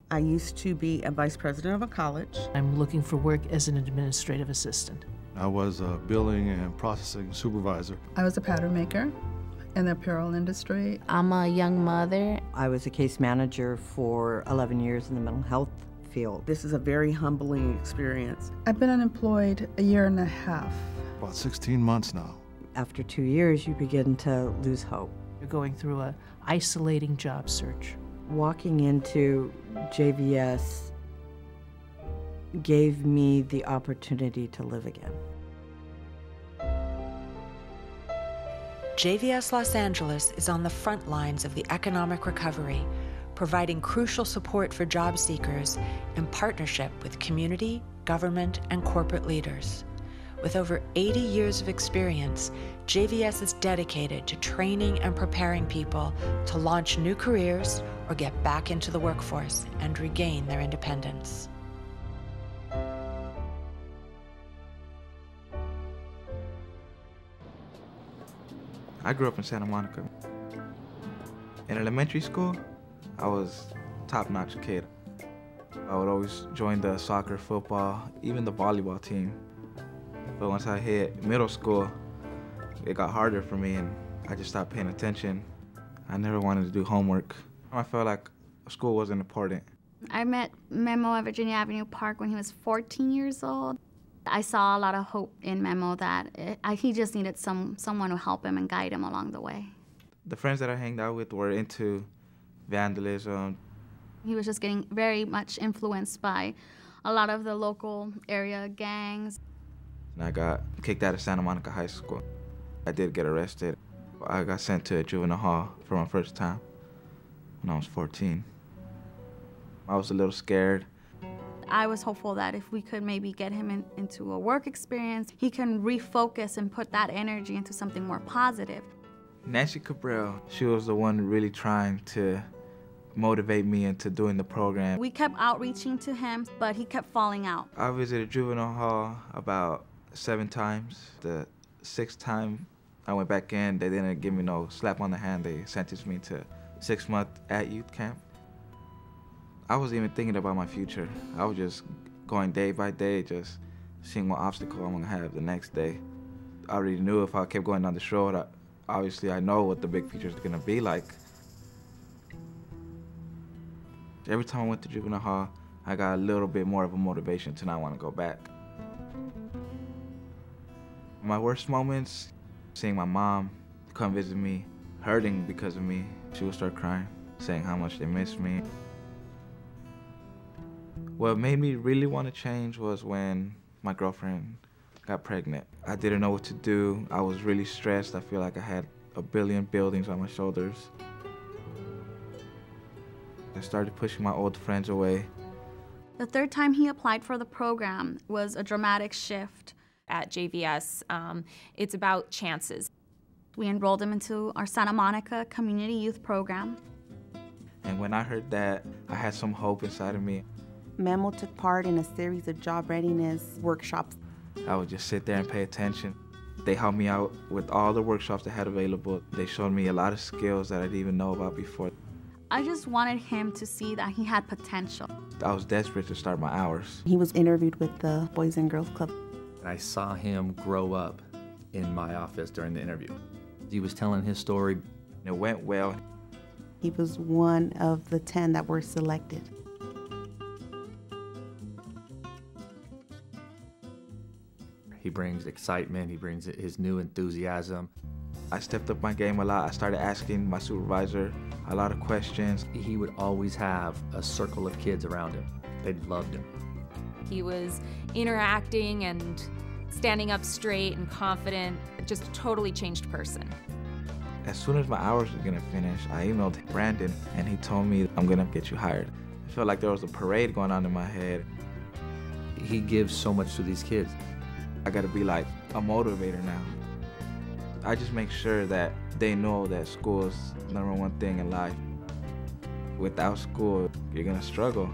I used to be a vice president of a college. I'm looking for work as an administrative assistant. I was a billing and processing supervisor. I was a pattern maker in the apparel industry. I'm a young mother. I was a case manager for 11 years in the mental health field. This is a very humbling experience. I've been unemployed a year and a half. About 16 months now. After 2 years, you begin to lose hope. You're going through an isolating job search. Walking into JVS gave me the opportunity to live again. JVS Los Angeles is on the front lines of the economic recovery, providing crucial support for job seekers in partnership with community, government, and corporate leaders. With over 80 years of experience, JVS is dedicated to training and preparing people to launch new careers or get back into the workforce and regain their independence. I grew up in Santa Monica. In elementary school, I was a top-notch kid. I would always join the soccer, football, even the volleyball team. But once I hit middle school, it got harder for me and I just stopped paying attention. I never wanted to do homework. I felt like school wasn't important. I met Memo at Virginia Avenue Park when he was 14 years old. I saw a lot of hope in Memo that he just needed someone to help him and guide him along the way. The friends that I hanged out with were into vandalism. He was just getting very much influenced by a lot of the local area gangs. And I got kicked out of Santa Monica High School. I did get arrested. I got sent to a juvenile hall for my first time when I was 14. I was a little scared. I was hopeful that if we could maybe get him into a work experience, he can refocus and put that energy into something more positive. Nancy Cabral, she was the one really trying to motivate me into doing the program. We kept outreaching to him, but he kept falling out. I visited juvenile hall about 7 times. The 6th time I went back in, they didn't give me no slap on the hand. They sentenced me to 6 months at youth camp. I wasn't even thinking about my future. I was just going day by day, just seeing what obstacle I'm gonna have the next day. I already knew if I kept going down this road, obviously I know what the big future is gonna be like. Every time I went to juvenile hall, I got a little bit more of a motivation to not want to go back. My worst moments, seeing my mom come visit me, hurting because of me. She would start crying, saying how much they miss me. What made me really want to change was when my girlfriend got pregnant. I didn't know what to do. I was really stressed. I feel like I had a billion buildings on my shoulders. I started pushing my old friends away. The 3rd time he applied for the program was a dramatic shift. At JVS, it's about chances. We enrolled him into our Santa Monica Community Youth Program. And when I heard that, I had some hope inside of me. Memo took part in a series of job readiness workshops. I would just sit there and pay attention. They helped me out with all the workshops they had available. They showed me a lot of skills that I didn't even know about before. I just wanted him to see that he had potential. I was desperate to start my hours. He was interviewed with the Boys and Girls Club. I saw him grow up in my office during the interview. He was telling his story. It went well. He was one of the 10 that were selected. He brings excitement, he brings his new enthusiasm. I stepped up my game a lot. I started asking my supervisor a lot of questions. He would always have a circle of kids around him. They loved him. He was interacting and standing up straight and confident, just a totally changed person. As soon as my hours were gonna finish, I emailed Brandon and he told me, I'm gonna get you hired. I felt like there was a parade going on in my head. He gives so much to these kids. I gotta be like a motivator now. I just make sure that they know that school is the #1 thing in life. Without school, you're gonna struggle.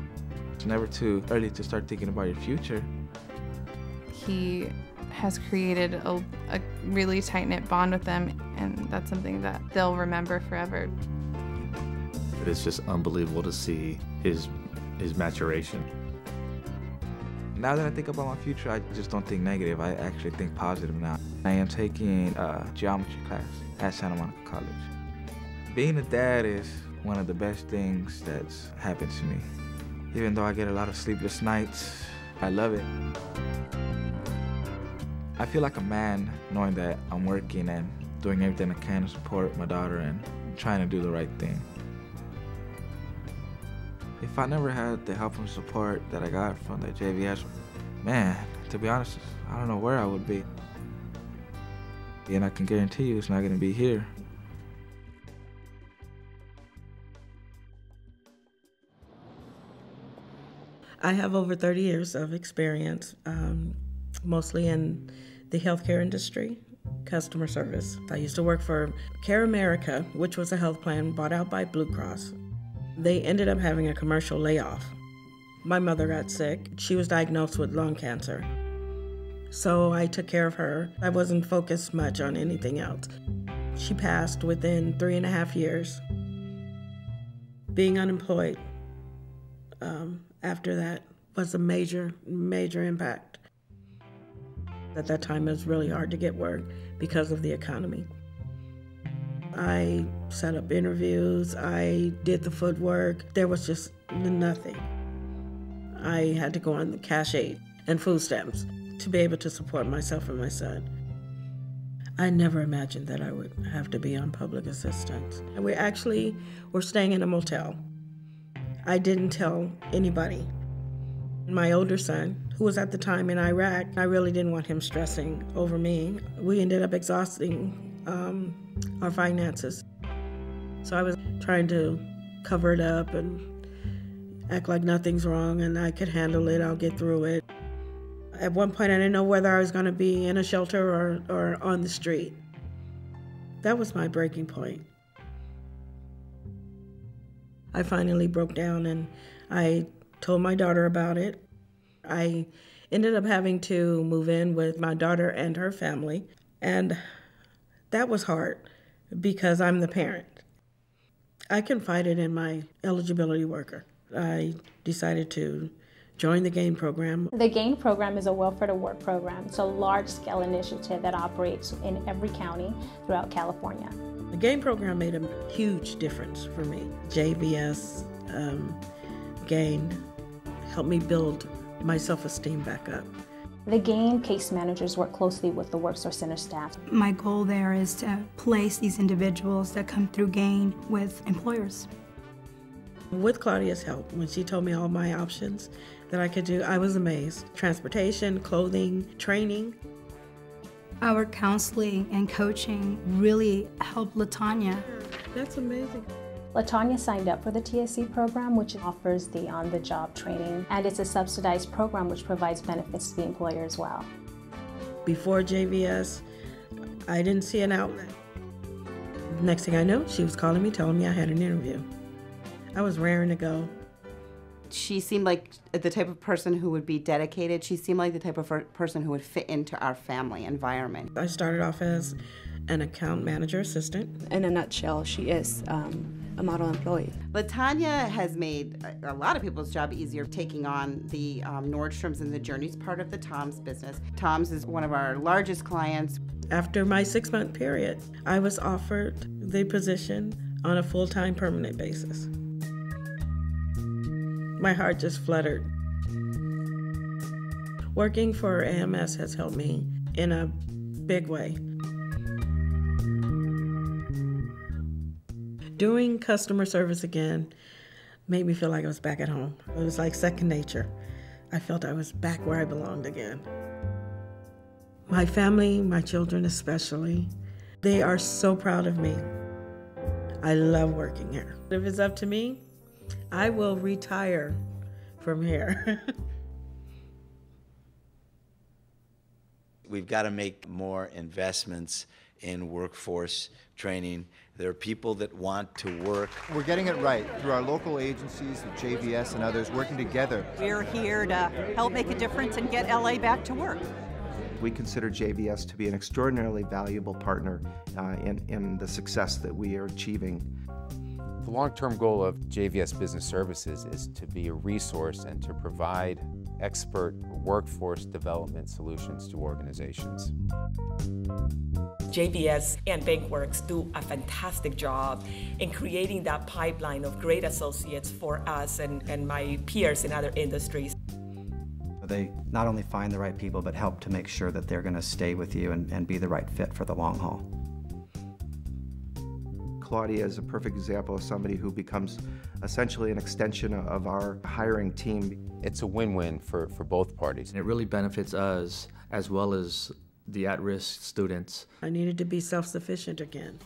It's never too early to start thinking about your future. He has created a really tight-knit bond with them, and that's something that they'll remember forever. It's just unbelievable to see his is maturation. Now that I think about my future, I just don't think negative. I actually think positive now. I am taking a geometry class at Santa Monica College. Being a dad is one of the best things that's happened to me. Even though I get a lot of sleepless nights, I love it. I feel like a man knowing that I'm working and doing everything I can to support my daughter and trying to do the right thing. If I never had the help and support that I got from the JVS, man, to be honest, I don't know where I would be. And I can guarantee you it's not gonna be here. I have over 30 years of experience, mostly in the healthcare industry, customer service. I used to work for Care America, which was a health plan bought out by Blue Cross. They ended up having a commercial layoff. My mother got sick. She was diagnosed with lung cancer. So I took care of her. I wasn't focused much on anything else. She passed within 3.5 years. Being unemployed after that was a major, major impact. At that time, it was really hard to get work because of the economy. I set up interviews, I did the footwork. There was just nothing. I had to go on the cash aid and food stamps to be able to support myself and my son. I never imagined that I would have to be on public assistance. And we actually were staying in a motel. I didn't tell anybody. My older son, who was at the time in Iraq, I really didn't want him stressing over me. We ended up exhausting our finances. So I was trying to cover it up and act like nothing's wrong and I could handle it, I'll get through it. At one point I didn't know whether I was going to be in a shelter or on the street. That was my breaking point. I finally broke down and I told my daughter about it. I ended up having to move in with my daughter and her family, and that was hard because I'm the parent. I confided in my eligibility worker. I decided to join the GAIN program. The GAIN program is a welfare to work program. It's a large-scale initiative that operates in every county throughout California. The GAIN program made a huge difference for me. JVS, GAIN helped me build my self-esteem back up. The GAIN case managers work closely with the WorkSource Center staff. My goal there is to place these individuals that come through GAIN with employers. With Claudia's help, when she told me all my options that I could do, I was amazed. Transportation, clothing, training. Our counseling and coaching really helped LaTanya. That's amazing. LaTanya signed up for the TSC program, which offers the on-the-job training, and it's a subsidized program which provides benefits to the employer as well. Before JVS, I didn't see an outlet. Next thing I know, she was calling me, telling me I had an interview. I was raring to go. She seemed like the type of person who would be dedicated. She seemed like the type of person who would fit into our family environment. I started off as an account manager assistant. In a nutshell, she is a model employee. LaTanya has made a lot of people's job easier taking on the Nordstroms and the Journeys part of the Tom's business. Tom's is one of our largest clients. After my 6-month period, I was offered the position on a full-time permanent basis. My heart just fluttered. Working for AMS has helped me in a big way. Doing customer service again made me feel like I was back at home. It was like second nature. I felt I was back where I belonged again. My family, my children especially, they are so proud of me. I love working here. If it's up to me, I will retire from here. We've got to make more investments in workforce training. There are people that want to work. We're getting it right through our local agencies, the JVS and others, working together. We're here to help make a difference and get LA back to work. We consider JVS to be an extraordinarily valuable partner in the success that we are achieving. The long-term goal of JVS Business Services is to be a resource and to provide expert workforce development solutions to organizations. JVS and BankWorks do a fantastic job in creating that pipeline of great associates for us and my peers in other industries. They not only find the right people, but help to make sure that they're going to stay with you and be the right fit for the long haul. Claudia is a perfect example of somebody who becomes essentially an extension of our hiring team. It's a win-win for both parties. And it really benefits us as well as the at-risk students. I needed to be self-sufficient again.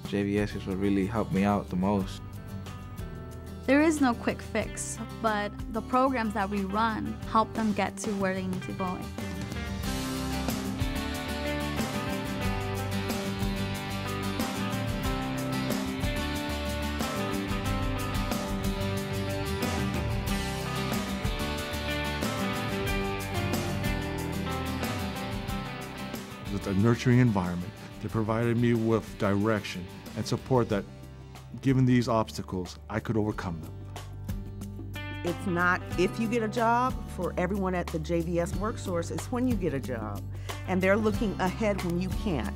JVS is what really helped me out the most. There is no quick fix, but the programs that we run help them get to where they need to go. With a nurturing environment that provided me with direction and support that, given these obstacles, I could overcome them. It's not if you get a job. For everyone at the JVS WorkSource, it's when you get a job. And they're looking ahead when you can't.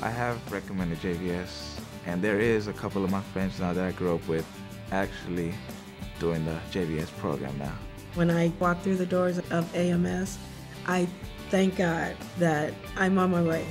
I have recommended JVS, and there is a couple of my friends now that I grew up with actually doing the JVS program now. When I walk through the doors of AMS, I thank God that I'm on my way.